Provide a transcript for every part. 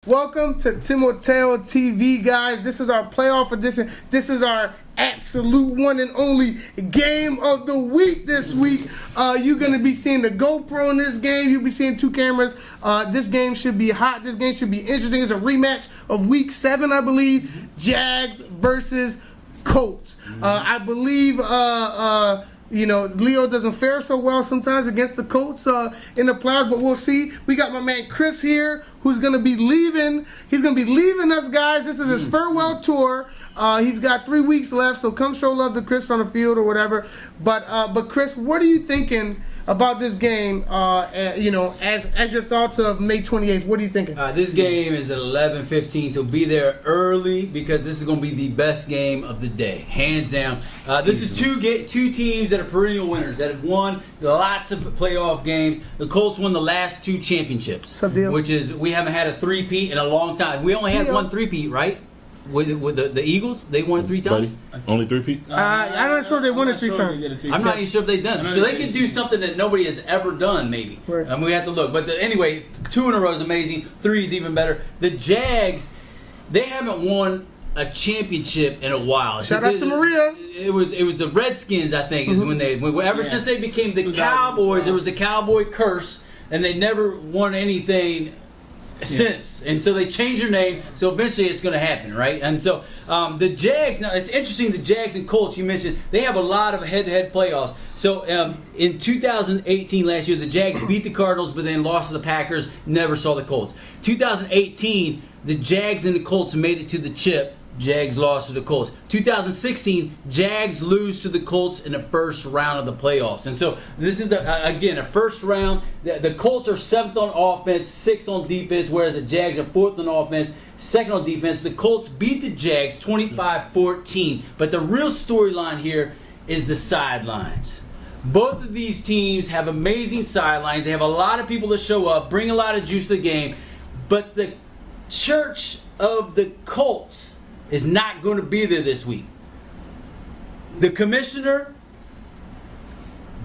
Welcome to Timoteo TV, guys. This is our playoff edition. This is our absolute one and only game of the week this week. You're going to be seeing the GoPro in this game. You'll be seeing two cameras. This game should be hot. This game should be interesting. It's a rematch of week 7, I believe. Jags versus Colts. I believe... Leo doesn't fare so well sometimes against the Colts in the playoffs, but we'll see. We got my man Chris here, who's going to be leaving. He's going to be leaving us, guys. This is his farewell tour. He's got 3 weeks left, so come show love to Chris on the field or whatever. But Chris, what are you thinking about this game, as your thoughts of May 28th? What are you thinking? This game is at 11:15, so be there early because this is going to be the best game of the day, hands down. This is two teams that are perennial winners that have won lots of playoff games. The Colts won the last 2 championships, which is we haven't had a three-peat in a long time. We only had one three-peat, right? With the Eagles, they won 3 times. Only 3-peat? I'm not sure they won it 3 times. I'm not even sure if they've done it. So they can do something that nobody has ever done, maybe. Right. I mean, we have to look. But anyway, 2 in a row is amazing. 3 is even better. The Jags, they haven't won a championship in a while. Shout out to Maria. It was the Redskins, I think, is when they since they became the Cowboys, it was the Cowboy curse, and they never won anything since, and so they changed their name, so eventually it's going to happen, right? And so the Jags, now it's interesting, the Jags and Colts, you mentioned, they have a lot of head-to-head playoffs. So in 2018, last year, the Jags beat the Cardinals, but then lost to the Packers, never saw the Colts. 2018, the Jags and the Colts made it to the chip. Jags lost to the Colts. 2016, Jags lose to the Colts in the first round of the playoffs. And so this is, a first round. The Colts are 7th on offense, 6th on defense, whereas the Jags are 4th on offense, 2nd on defense. The Colts beat the Jags 25-14. But the real storyline here is the sidelines. Both of these teams have amazing sidelines. They have a lot of people that show up, bring a lot of juice to the game. But the church of the Colts is not going to be there this week. The commissioner,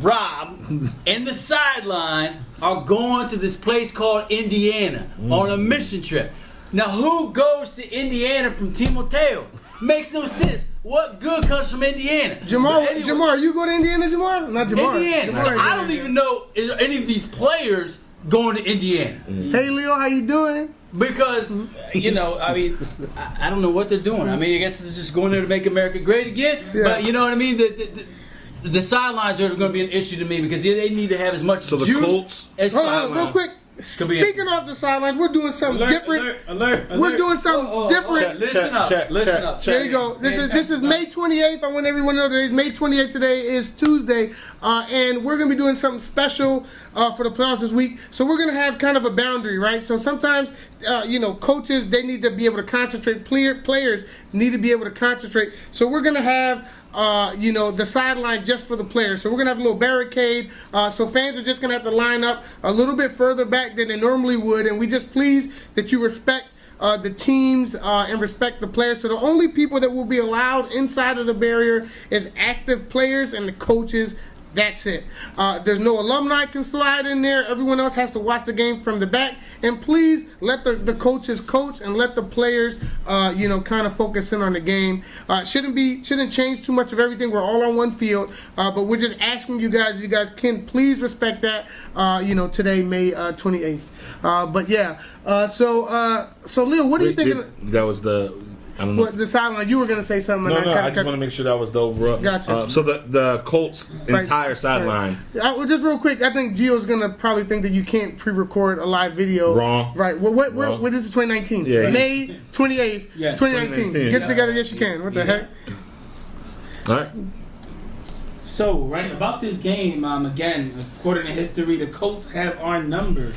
Rob, and the sideline are going to this place called Indiana on a mission trip. Now, who goes to Indiana from Timoteo? Makes no sense. What good comes from Indiana? Jamar, you go to Indiana, Jamar? Not Jamar. Indiana. So I don't even know is any of these players going to Indiana. Hey, Leo, how you doing? Because, I mean, I don't know what they're doing. I mean, I guess they're just going there to make America great again. Yeah. But you know what I mean? The sidelines are going to be an issue to me because they need to have as much juice the Colts, as sidelines. Real quick. Speaking of the sidelines, we're doing something different. Alert. We're doing something different. Listen up. There you go. This is May 28th. I want everyone to know today is May 28th. Today is Tuesday, and we're gonna be doing something special for the playoffs this week. So we're gonna have kind of a boundary, right? So sometimes, coaches, they need to be able to concentrate. Players need to be able to concentrate. So we're gonna have the sideline just for the players. So we're going to have a little barricade. So fans are just going to have to line up a little bit further back than they normally would. And we just please that you respect the teams and respect the players. So the only people that will be allowed inside of the barrier is active players and the coaches. That's it. There's no alumni can slide in there. Everyone else has to watch the game from the back. And please let the coaches coach and let the players, kind of focus in on the game. Shouldn't change too much of everything. We're all on one field. But we're just asking you guys, if you guys can please respect that, today, May 28th. So Leo, what are you thinking? That was the... I don't know. The sideline, you were going to say something. No, I just want to make sure that was the overall. Gotcha. So the Colts' entire sideline. Well, just real quick, I think Gio's going to probably think that you can't pre-record a live video. Wrong. Right. Well, this is 2019. Yeah. May 28th, 2019. Get together, yes you can. What the heck? All right. So, right, about this game, again, according to history, the Colts have our number.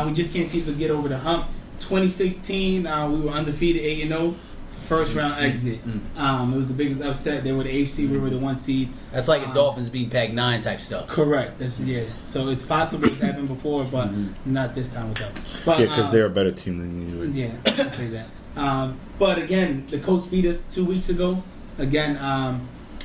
We just can't seem to get over the hump. 2016, we were undefeated, 8-0. First round exit. It was the biggest upset. They were the AFC. We were the 1 seed. That's like a Dolphins being Pac-9 type stuff. Correct. So it's possible it's happened before, but not this time with them. But, because they're a better team than you. Yeah, I'd say that. But again, the Colts beat us 2 weeks ago. Again,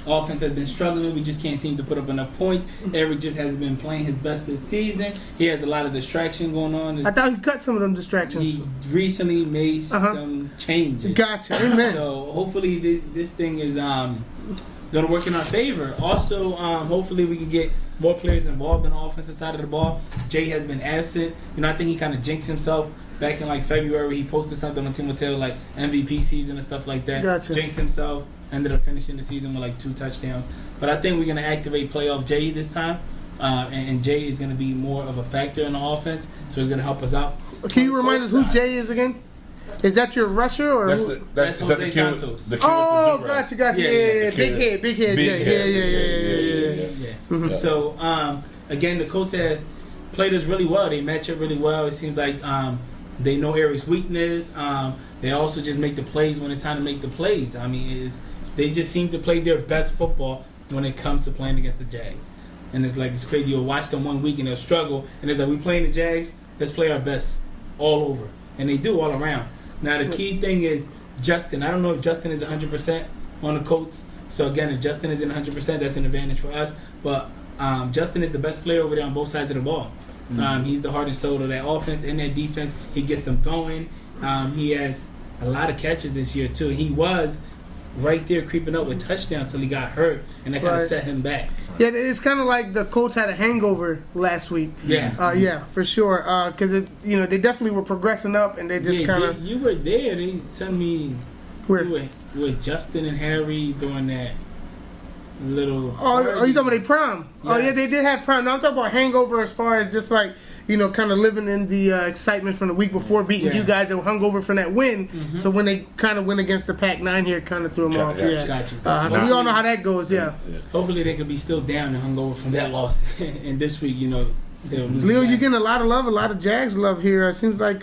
Offense has been struggling. We just can't seem to put up enough points. Eric just hasn't been playing his best this season. He has a lot of distraction going on. I thought he cut some of them distractions. He recently made some changes. Gotcha. Amen. So hopefully this thing is going to work in our favor. Also, hopefully we can get more players involved in the offensive side of the ball. Jay has been absent. I think he kind of jinxed himself. Back in like February, he posted something on Timoteo like MVP season and stuff like that. Gotcha. Jinxed himself. Ended up finishing the season with like 2 touchdowns. But I think we're going to activate playoff Jay this time. And Jay is going to be more of a factor in the offense. So he's going to help us out. Can you remind us who Jay is again? Is that your rusher or That's Jose Santos. The kid Oh, with the do-rag. gotcha. Yeah. Big head, Jay. Yeah. So again, the Colts have played us really well. They match up really well. It seems like they know Eric's weakness. They also just make the plays when it's time to make the plays. I mean, they just seem to play their best football when it comes to playing against the Jags. And it's like, it's crazy. You'll watch them one week and they'll struggle. And it's like, we playing the Jags, let's play our best all over. And they do all around. Now, the key thing is Justin. I don't know if Justin is 100% on the Colts. So, again, if Justin isn't 100%, that's an advantage for us. But Justin is the best player over there on both sides of the ball. He's the heart and soul of that offense and that defense. He gets them going. He has a lot of catches this year, too. He was right there creeping up with touchdowns till he got hurt, and that kind of set him back. Yeah, it's kind of like the Colts had a hangover last week. Yeah. For sure. Because they definitely were progressing up, and they just kind of. You were there. They sent me. Where? With Justin and Harry during that little. Oh, you talking about their prom? Yes. Oh, yeah, they did have prom. No, I'm talking about hangover as far as just like, kind of living in the excitement from the week before, beating you guys that were hungover from that win. So when they kind of went against the Pac-9 here, kind of threw them off. Gotcha. So we all know how that goes, Hopefully they could be still down and hungover from that loss. And this week, they'll lose. Leo, you're getting a lot of love, a lot of Jags love here. It seems like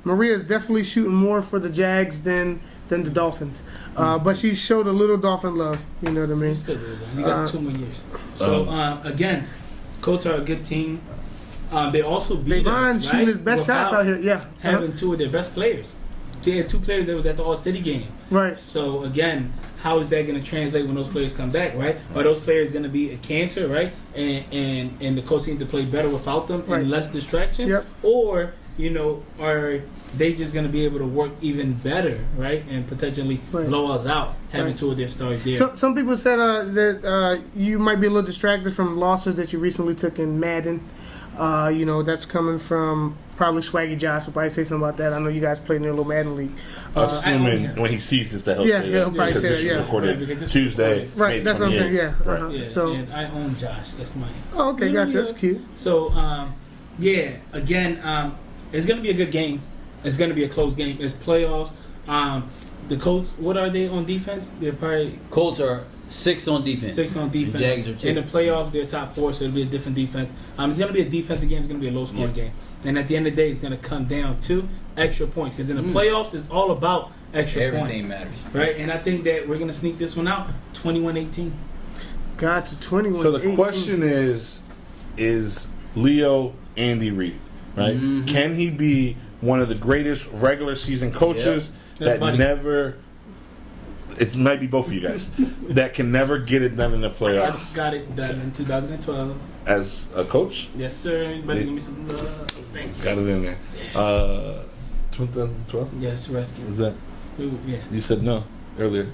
Maria's definitely shooting more for the Jags than the Dolphins. But she showed a little Dolphin love, you know what I mean? Still do, we got 2 more years. So, again, Colts are a good team. They also beat us, shooting his best shots out here, having 2 of their best players. They had 2 players that was at the All-City game. Right. So, again, how is that going to translate when those players come back, right? Are those players going to be a cancer, right? And the coach need to play better without them and less distraction? Yep. Or, are they just going to be able to work even better, right? And potentially blow us out, having 2 of their stars there. So, some people said that you might be a little distracted from losses that you recently took in Madden. That's coming from probably Swaggy Josh. Will probably say something about that. I know you guys played in a little Madden league. Assuming when he sees this, that he'll say he'll probably say that. This is recorded Tuesday. Right, May that's what I'm saying. 28th. Right. So, and I own Josh. That's mine. Oh, okay, gotcha. That's cute. So, again, it's going to be a good game. It's going to be a close game. It's playoffs. The Colts, what are they on defense? They're probably Colts are 6 on defense. 6 on defense. The Jags are 2. In the playoffs, they're top 4, so it'll be a different defense. It's going to be a defensive game. It's going to be a low-scoring game. And at the end of the day, it's going to come down to extra points. Because in the playoffs, it's all about extra points. Everything matters. Right? And I think that we're going to sneak this one out 21-18. Gotcha, 21-18. So the question is Leo Andy Reid, right? Mm-hmm. Can he be one of the greatest regular season coaches that never... It might be both of you guys that can never get it done in the playoffs. I got it done in 2012 as a coach. Yes, sir. Anybody give me some love? Thank you. Got it in there. 2012. Yes, Redskins. Is that? Yeah. You said no earlier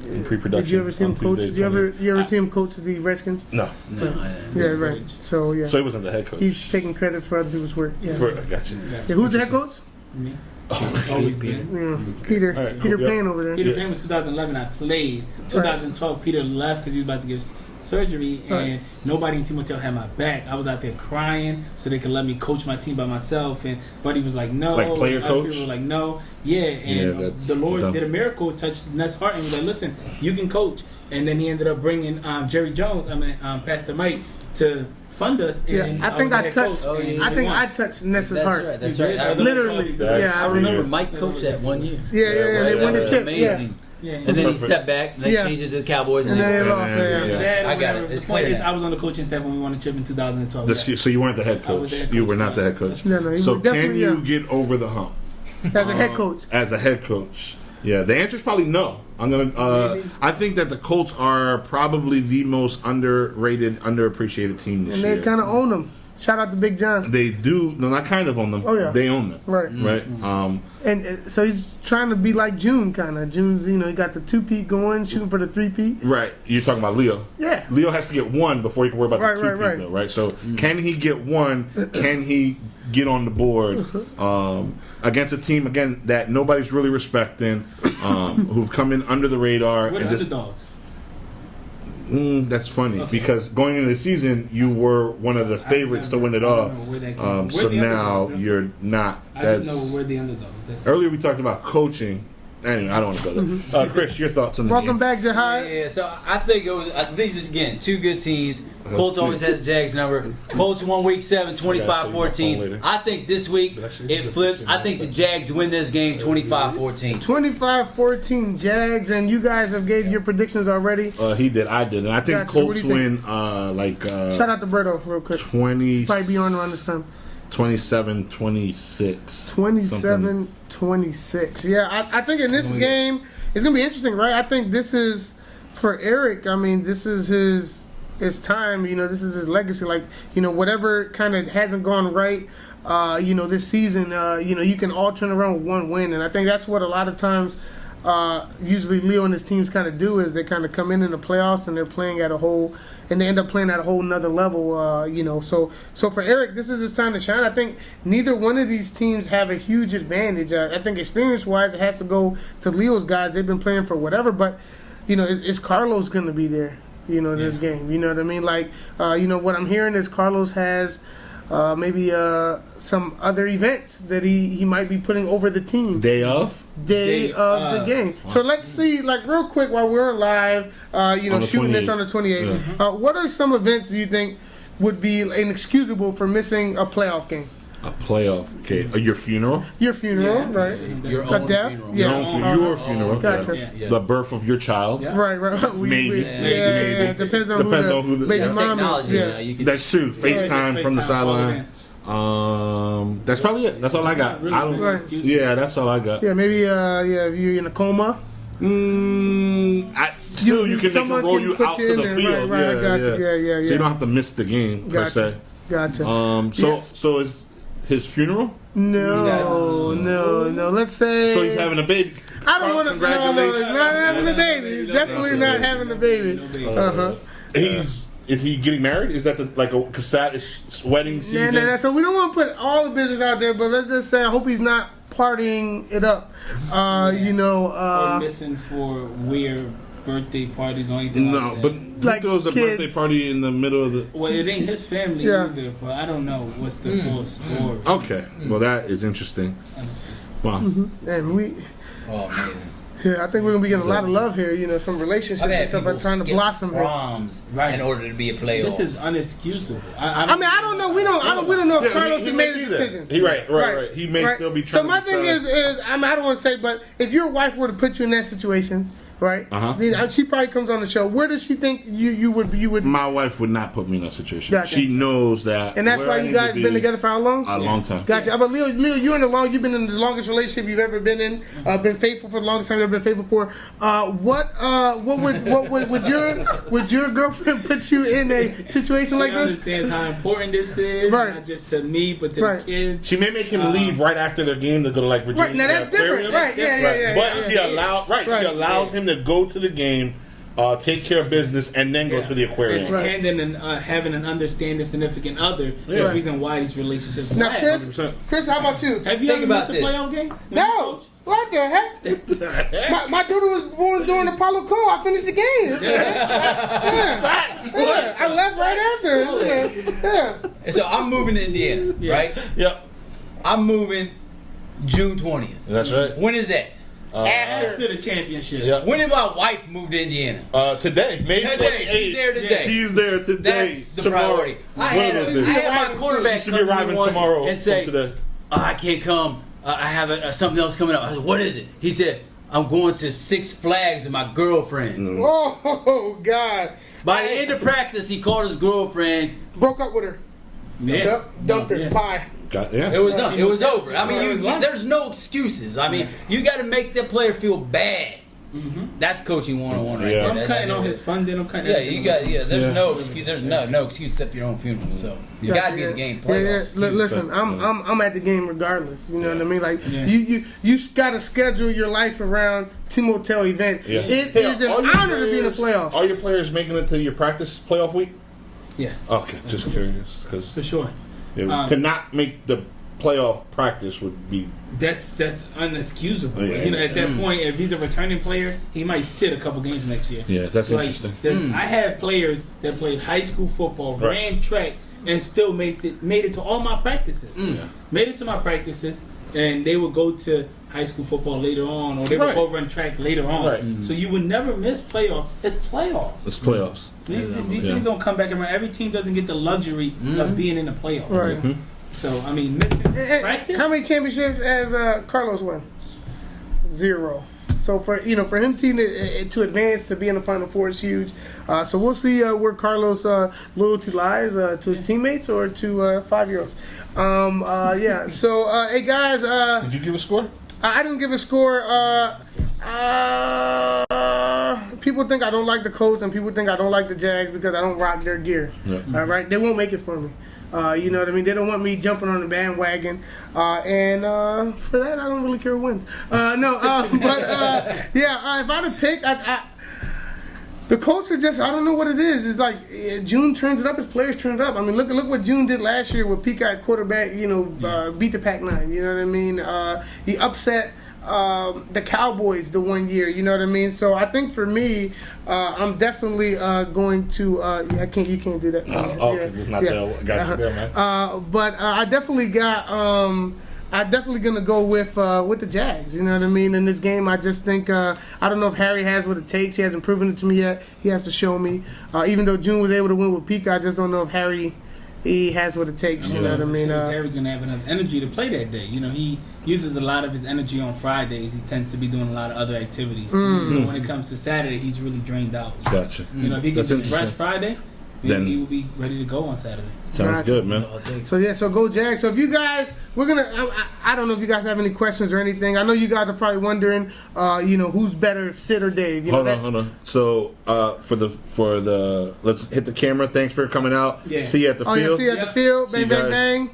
in pre-production. Did you ever see him coach? Did you ever see him coach the Redskins? No. Yeah, right. So So he wasn't the head coach. He's taking credit for other people's work. Yeah. I got you. Who's the head coach? Me. Oh, Always Peter. been. Peter. All right, Peter yep. Pan over there. Peter Pan was 2011. I played. 2012, Peter left because he was about to give surgery, and nobody in Timoteo had my back. I was out there crying so they could let me coach my team by myself. And Buddy was like, no. Like player coach? People were like, no. Yeah, and the Lord did a miracle, touched Ness' heart, and was like, listen, you can coach. And then he ended up bringing Pastor Mike to fund us. And I think I touched. I touched Ness's heart. Right, that's right. I Literally. I remember Mike coached that one year. Yeah. They won the chip. Amazing. Yeah. And then he stepped back. And they changed it to the Cowboys, and they they lost. I got it. It's the point clear is, now. I was on the coaching staff when we won the chip in 2012. So you weren't the head coach. You were not the head coach. No, he so was can definitely, you get over the hump as a head coach? As a head coach, Yeah, the answer is probably no. I'm gonna. I think that the Colts are probably the most underrated, underappreciated team this And year. they kind of own them. Shout out to Big John. They do. No, not kind of own them. Oh, yeah. They own them. Right. Right. And so he's trying to be like June, kind of. June's, he got the 2-peat going, shooting for the 3-peat. Right. You're talking about Leo. Yeah. Leo has to get one before he can worry about the 2-peat, right. though, right? So can he get one? Can he get on the board against a team, again, that nobody's really respecting, who've come in under the radar? We're and the just, underdogs. That's funny because going into the season, you were one of the favorites to win it all. So now you're not. I just know we're the underdogs. Earlier we talked about coaching. Anyway, I don't want to go there. Chris, your thoughts on the Welcome game? back, Jahai. Yeah, so I think these are, again, two good teams. Colts always had the Jags number. Colts won week 7, 25-14. I think this week it flips. I think the Jags win this game 25-14. 25-14 Jags, and you guys have gave your predictions already. He did, I did. And I think Gotcha. What Colts do you win Shout out to Berto real quick. 20. Probably be on around this time. 27-26. 27-26. Yeah, I think in this game, it's going to be interesting, right? I think this is, for Eric, I mean, this is his time. This is his legacy. Like, whatever kind of hasn't gone right, this season, you can all turn around with one win. And I think that's what a lot of times usually Leo and his teams kind of do is they kind of come in the playoffs and they're playing at a whole – and they end up playing at a whole nother level, So for Eric, this is his time to shine. I think neither one of these teams have a huge advantage. I think experience-wise, it has to go to Leo's guys. They've been playing for whatever, but, is Carlos going to be there, this game? You know what I mean? Like, what I'm hearing is Carlos has maybe some other events that he might be putting over the team. Day of the game. So let's see, like real quick while we're live, shooting this on the 28th. Yeah. What are some events you think would be inexcusable for missing a playoff game? A playoff, okay. Your funeral? Your funeral, right? Your A own death? funeral. Yeah. Your funeral. Gotcha. Yeah. The birth of your child. Yeah. Right. Maybe. Yeah. Depends on who the Yeah, mom is. technology. Yeah. You can, That's true. FaceTime from the sideline. That's probably it. That's all I got. Really I don't. Right. Yeah, that's all I got. Yeah, maybe if you're in a coma. You can make them someone roll can you put out you to in the there. field. Right, I got you. Yeah. So you don't have to miss the game per se. Gotcha. So is his funeral? No. Let's say. So he's having a baby. I don't want to. No, Congratulations. he's not having a baby. He's definitely not having a baby. Is he getting married? Is that like a cassette wedding season? Nah. So we don't want to put all the business out there, but let's just say I hope he's not partying it up. Or missing for weird birthday parties or anything like No, that. but Like he throws a kids. birthday party in the middle of the. Well, it ain't his family either, but I don't know what's the full story. Okay, well that is interesting. Wow. And we. oh, amazing. Yeah, I think we're gonna be getting a lot of love here. Some relationships and stuff are trying to blossom here. Proms Right. in order to be a playoff. This is unexcusable. I don't know. We don't know if Carlos has made a decision. Right. He may still be trying. So my thing is I don't want to say, but if your wife were to put you in that situation, right? Then she probably comes on the show. Where does she think you would? My wife would not put me in that situation. Gotcha. She knows that, And that's where why I you need guys to be been together for how long? a long time. Gotcha. But Leo, you've been in the longest relationship you've ever been in. Been faithful for the longest time you've ever been faithful for. What would your girlfriend put you in a situation like She this? understands how important this is, Right. not just to me, but to Right. the kids. She may make him leave right after their game to go to like Virginia. Right. Now that's different. Aquarium. Right. Yeah. But she allowed him to go to the game, take care of business, and then go to the aquarium. And then having an understanding significant other is the reason why these relationships Now, last. Chris, how about you? Have you Think ever about missed a this. playoff game? No. What the heck? my daughter was born during Apollo Cole. I finished the game. Yeah. I left right after. Yeah. And so I'm moving to Indiana, right? Yep. I'm moving June 20th. That's right. When is that? After the championship. Yep. When did my wife move to Indiana? Today, May Today. 28th. She's there today. She's there today. That's the tomorrow. priority. I When is this? had my quarterback She should be come to me arriving once tomorrow and say, from today. I can't come. I have something else coming up. I said, what is it? He said, I'm going to Six Flags with my girlfriend. Oh God! By the end of practice, he called his girlfriend. Broke up with her. Yeah. Yep. Dumped her. Yeah. Bye. It was done. It was over. I mean, there's no excuses. I mean, you got to make the player feel bad. Mm-hmm. That's coaching 101 right there. I'm cutting on his funding. I'm cutting. There's no excuse. There's no excuse except your own funeral. So you got to be the game player. Listen, I'm at the game regardless. You know what I mean? Like you got to schedule your life around Timoteo event. Yeah. It is an honor to be in the playoffs. Are your players making it to your practice playoff week? Yeah. Okay, just curious because for sure. To not make the playoff practice would be that's unexcusable. At that point, if he's a returning player, he might sit a couple games next year. Yeah, that's interesting. I had players that played high school football, ran track, and still made it to all my practices. Made it to my practices, and they would go to high school football later on, or they would go run track later on. Right. So you would never miss playoffs. It's playoffs. It's playoffs. These things don't come back around. Every team doesn't get the luxury of being in the playoffs. Right. Mm-hmm. So I mean, missing practice. How many championships has Carlos won? 0. So for him to advance to be in the Final Four is huge. So we'll see where Carlos' loyalty lies to his teammates or to 5-year-olds. Yeah. So hey guys, did you give a score? I didn't give a score. People think I don't like the Colts and people think I don't like the Jags because I don't rock their gear. All right, they won't make it for me. You know what I mean? They don't want me jumping on the bandwagon, and for that, I don't really care who wins. But if I had to pick, the Colts are just, I don't know what it is. It's like June turns it up, his players turn it up. I mean, look what June did last year with Peacock quarterback, beat the Pac-9, you know what I mean? He upset the Cowboys the one year, you know what I mean? So I think for me, I'm definitely going to. You can't do that. Because it's not there. Got you there, man. But I definitely got. I'm definitely gonna go with the Jags. You know what I mean? In this game, I just think I don't know if Harry has what it takes. He hasn't proven it to me yet. He has to show me. Even though June was able to win with Pika, I just don't know if Harry. He has what it takes, you know what I mean? Harry's going to have enough energy to play that day. He uses a lot of his energy on Fridays. He tends to be doing a lot of other activities. So when it comes to Saturday, he's really drained out. So, gotcha. If he can just rest Friday, then he will be ready to go on Saturday. Sounds good, man. So go Jags. So if you guys, we're gonna. I don't know if you guys have any questions or anything. I know you guys are probably wondering, who's better, Sid or Dave. Hold on. So for the let's hit the camera. Thanks for coming out. Yeah. See you at the field. See you at the field. Bang, bang, bang.